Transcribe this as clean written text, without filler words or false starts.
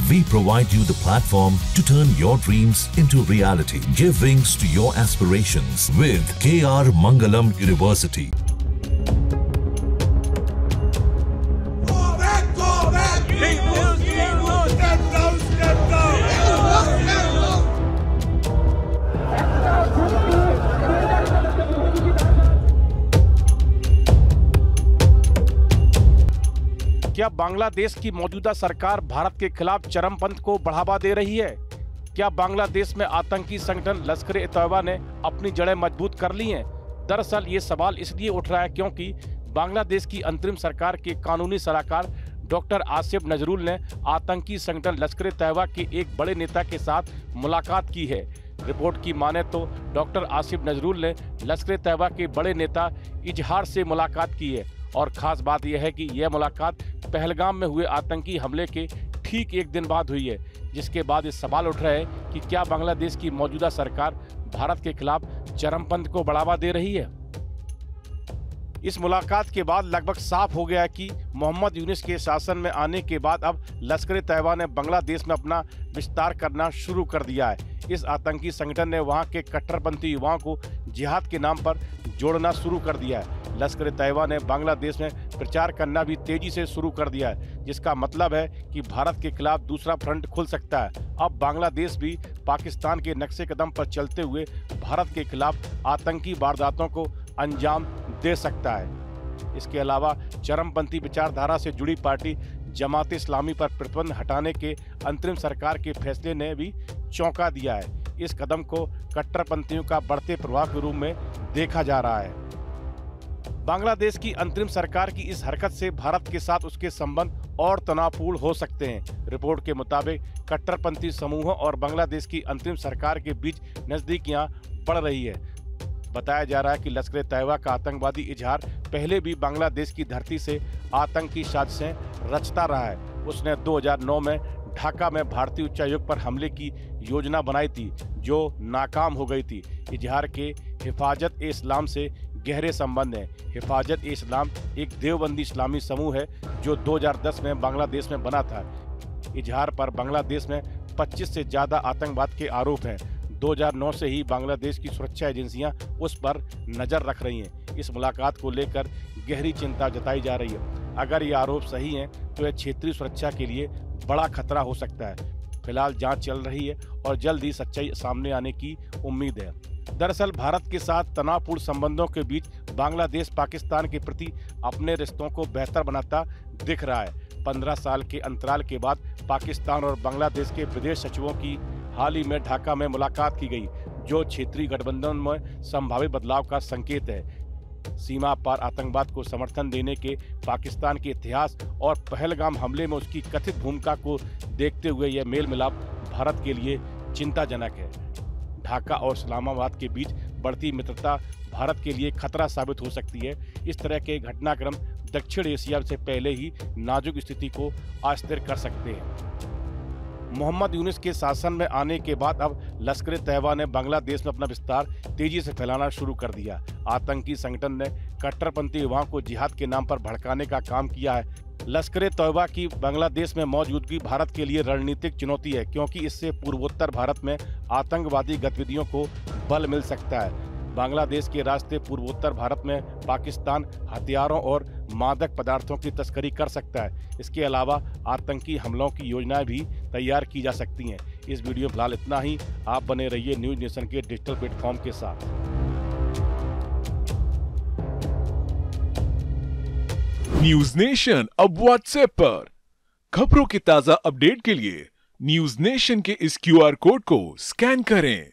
We provide you the platform to turn your dreams into reality. Give wings to your aspirations with KR Mangalam University. क्या बांग्लादेश की मौजूदा सरकार भारत के खिलाफ चरमपंथ को बढ़ावा दे रही है? क्या बांग्लादेश में आतंकी संगठन लश्कर-ए-तैयबा ने अपनी जड़ें मजबूत कर ली हैं? दरअसल ये सवाल इसलिए उठ रहा है क्योंकि बांग्लादेश की अंतरिम सरकार के कानूनी सलाहकार डॉक्टर आसिफ नजरुल ने आतंकी संगठन लश्कर-ए-तैयबा के एक बड़े नेता के साथ मुलाकात की है। रिपोर्ट की माने तो डॉक्टर आसिफ नजरुल ने लश्कर-ए-तैयबा के बड़े नेता इजहार से मुलाकात की है और खास बात यह है कि यह मुलाकात पहलगाम में हुए आतंकी हमले के ठीक एक दिन बाद हुई है, जिसके बाद ये सवाल उठ रहा है कि क्या बांग्लादेश की मौजूदा सरकार भारत के खिलाफ चरमपंथ को बढ़ावा दे रही है। इस मुलाकात के बाद लगभग साफ हो गया है कि मोहम्मद यूनुस के शासन में आने के बाद अब लश्कर-ए-तैयबा ने बांग्लादेश में अपना विस्तार करना शुरू कर दिया है। इस आतंकी संगठन ने वहां के कट्टरपंथी युवाओं को जिहाद के नाम पर जोड़ना शुरू कर दिया है। लश्कर-ए-तैयबा ने बांग्लादेश में प्रचार करना भी तेजी से शुरू कर दिया है, जिसका मतलब है कि भारत के खिलाफ दूसरा फ्रंट खुल सकता है। अब बांग्लादेश भी पाकिस्तान के नक्शे कदम पर चलते हुए भारत के खिलाफ आतंकी वारदातों को अंजाम दे सकता है। इसके अलावा चरमपंथी विचारधारा से जुड़ी पार्टी जमात-ए-इस्लामी पर प्रतिबंध हटाने के अंतरिम सरकार के फैसले ने भी चौंका दिया है। इस कदम को कट्टरपंथियों का बढ़ते प्रभाव के रूप में देखा जा रहा है। बांग्लादेश की अंतरिम सरकार की इस हरकत से भारत के साथ उसके संबंध और तनावपूर्ण हो सकते हैं। रिपोर्ट के मुताबिक कट्टरपंथी समूहों और बांग्लादेश की अंतरिम सरकार के बीच नजदीकियां बढ़ रही है। बताया जा रहा है कि लश्कर-ए-तैयबा का आतंकवादी इजहार पहले भी बांग्लादेश की धरती से आतंकी साजिशें रचता रहा है। उसने 2009 में ढाका में भारतीय उच्चायोग पर हमले की योजना बनाई थी, जो नाकाम हो गई थी। इजहार के हिफाजत-ए-इस्लाम से गहरे संबंध हैं। हिफाजत-ए-इस्लाम एक देवबंदी इस्लामी समूह है जो 2010 में बांग्लादेश में बना था। इजहार पर बांग्लादेश में 25 से ज़्यादा आतंकवाद के आरोप हैं। 2009 से ही बांग्लादेश की सुरक्षा एजेंसियां उस पर नज़र रख रही हैं। इस मुलाकात को लेकर गहरी चिंता जताई जा रही है। अगर ये आरोप सही हैं तो यह क्षेत्रीय सुरक्षा के लिए बड़ा खतरा हो सकता है। फिलहाल जांच चल रही है और जल्द ही सच्चाई सामने आने की उम्मीद है। दरअसल भारत के साथ तनावपूर्ण संबंधों के बीच बांग्लादेश पाकिस्तान के प्रति अपने रिश्तों को बेहतर बनाता दिख रहा है। 15 साल के अंतराल के बाद पाकिस्तान और बांग्लादेश के विदेश सचिवों की हाल ही में ढाका में मुलाकात की गई, जो क्षेत्रीय गठबंधन में संभावित बदलाव का संकेत है। सीमा पार आतंकवाद को समर्थन देने के पाकिस्तान के इतिहास और पहलगाम हमले में उसकी कथित भूमिका को देखते हुए यह मेल मिलाप भारत के लिए चिंताजनक है। ढाका और इस्लामाबाद के बीच बढ़ती मित्रता भारत के लिए खतरा साबित हो सकती है। इस तरह के घटनाक्रम दक्षिण एशिया से पहले ही नाजुक स्थिति को अस्थिर कर सकते हैं। मोहम्मद यूनुस के शासन में आने के बाद अब लश्कर-ए-तैयबा ने बांग्लादेश में अपना विस्तार तेजी से फैलाना शुरू कर दिया। आतंकी संगठन ने कट्टरपंथी युवाओं को जिहाद के नाम पर भड़काने का काम किया है। लश्कर-ए-तैयबा की बांग्लादेश में मौजूदगी भारत के लिए रणनीतिक चुनौती है, क्योंकि इससे पूर्वोत्तर भारत में आतंकवादी गतिविधियों को बल मिल सकता है। बांग्लादेश के रास्ते पूर्वोत्तर भारत में पाकिस्तान हथियारों और मादक पदार्थों की तस्करी कर सकता है। इसके अलावा आतंकी हमलों की योजनाएं भी तैयार की जा सकती हैं। इस वीडियो में फिलहाल इतना ही। आप बने रहिए न्यूज नेशन के डिजिटल प्लेटफॉर्म के साथ। न्यूज नेशन अब व्हाट्सएप पर खबरों के ताजा अपडेट के लिए न्यूज नेशन के इस QR कोड को स्कैन करें।